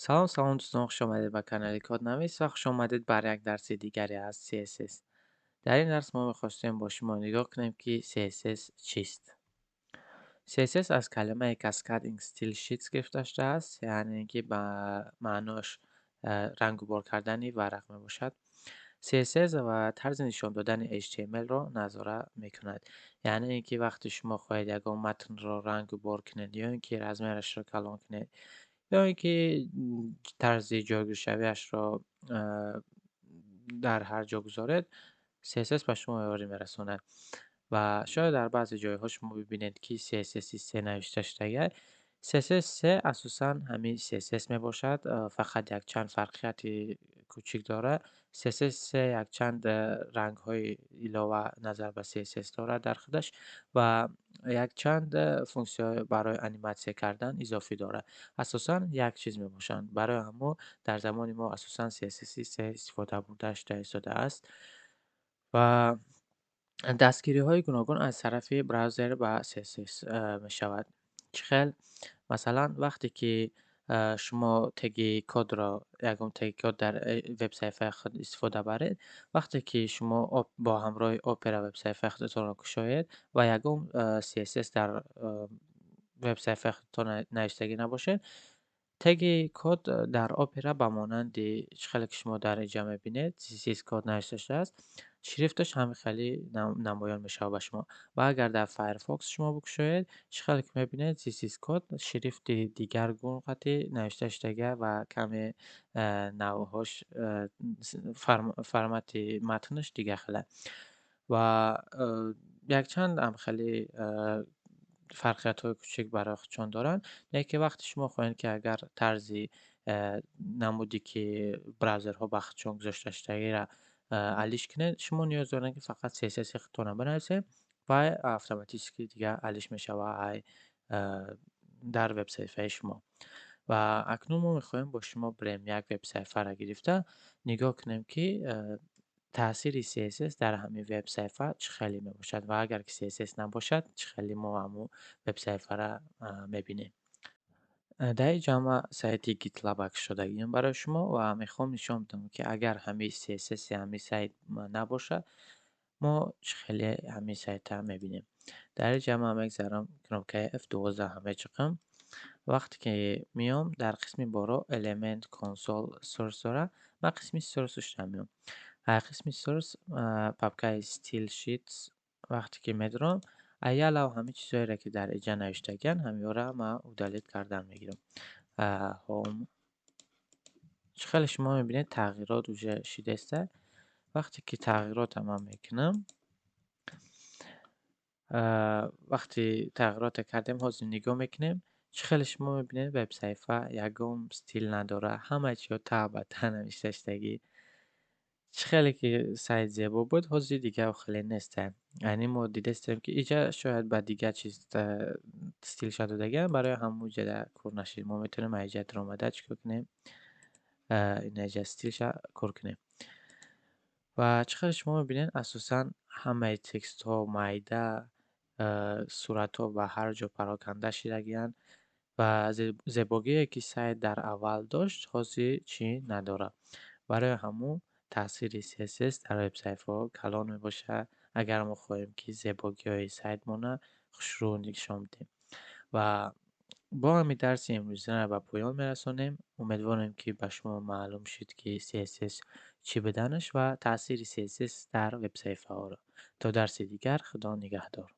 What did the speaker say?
سلام دوستان، خوش آمدید به کانال کدنویس و خوش آمدید بر یک درس دیگری از CSS. در این درس ما می‌خواستیم با شما نگاه کنیم که CSS چیست. CSS از کلمه Cascading Style Sheets گرفته شده است، یعنی اینکه به معناش رنگ و بار کردنی ورق می باشد. CSS و طرز نشان دادن HTML را نظاره می‌کند. یعنی اینکه وقتی شما خواهید یگان متن را رنگ و بار کنید یا اینکه رزمرش را کلان کنید یا اینکه طرز جایگذاری‌اش را در هر جا گذارید، CSS به شما یاری می‌رساند و شاید در بعضی جای‌ها شما ببینید که CSS 3 نوشته شده. CSS 3 اساساً همین CSS میباشد، فقط یک چند فرقیت کوچک داره. CSS 3 یک چند رنگ‌های علاوه نظر به CSS دارد در خودش و یک چند فونکسیون برای انیماسیون کردن اضافی داره. اساساً یک چیز میباشند. برای همون در زمان ما اساساً CSS 3 استفاده برده شده است و دستگیری‌های گوناگون از طرف براوزر به CSS می‌شود. چه خیل مثلا وقتی که شما تگ کد را یگان تگ کد در وب صفحه خود استفاده برید، وقتی که شما با همراه اپرا وب صفحه خودتان را گشایید و یگان CSS در وب صفحه خودتان نوشتگی نباشد، تگ کد در اپرا به مانند خیلی که شما در اینجا می‌بینید CSS کد نوشته شده است، شریفتش همین خیلی نمایان میشه به شما. و اگر در فایرفوکس شما بگشایید، خیلی که می‌بینید CSS کد شریفت دیگر گون قطعی نوشته شده و کمی نوعهاش فرمت متنش دیگه خیلی و یک چند هم خیلی فرقیت‌های کوچک برای خودشان دارند. نه که وقتی شما خواهید که اگر طرزی نمودی که براوزرها به خودشان گذاشته شده را حلش کنید، شما نیاز دارید که فقط CSS خودتان را بنویسید و اتوماتیکی دیگه حلش میشه و در وب صفحه شما. و اکنون ما میخواهیم با شما بریم یک وب صفحه را گرفته نگاه کنیم که تاثیر CSS در همین وب صفحه چه خیلی می باشد و اگر که CSS نباشد چه خیلی ما همون وب صفحه را میبینیم. در این جمع سایت گیتلاب اکس شدگیم برای شما و میخوام نشان بدم که اگر همین CSS همین سایت نباشه ما چه خیلی همین سایت هم میبینیم. در این جمع هم اگذارم کنم که F12 همه چقم وقتی که میام در قسم بارا element console source داره و قسم sourceش میام. قسم source پاپکای style sheets وقتی که میدارم ایال و همه چیزایی را که در اینجا نوشتگن همیو را ما اودالیت کردن میگیرم. هوم خیلی شما میبینید تغییرات وجه شده است. وقتی که تغییرات هم میکنم وقتی تغییرات کردیم حاضر نگاه میکنیم خیلی شما میبینید وب صفحه یگام استیل نداره، همه چی رو تا به تا نوشته شدگی. خیلی که سایت زیبا بود حاضر دیگه خیلی نیست. یعنی ما دیده استیم که اینجا شاید با دیگه چیز استیل شده دیگه برای همون جده کور نشید. ما میتونیم اینجا درآمده چیکار کنیم، این اینجا استیل کور کنیم و چقدر شما میبینید اساسا همه تکست ها مایده صورت ها و هر جا پراکنده شدگیان و زیبایی که سایت در اول داشت حاضر چی نداره. برای همون تاثیر CSS در وب صفحه کلان میباشه اگر ما خواهیم که زیبایی های سایت مونه خوش رو نشان بدیم. و با همین درس امروزی را به پایان میرسانیم. امیدوارم که به شما معلوم شد که CSS چی بدنش و تاثیر CSS در وب صفحه ها را. تا درس دیگر خدا نگهدار.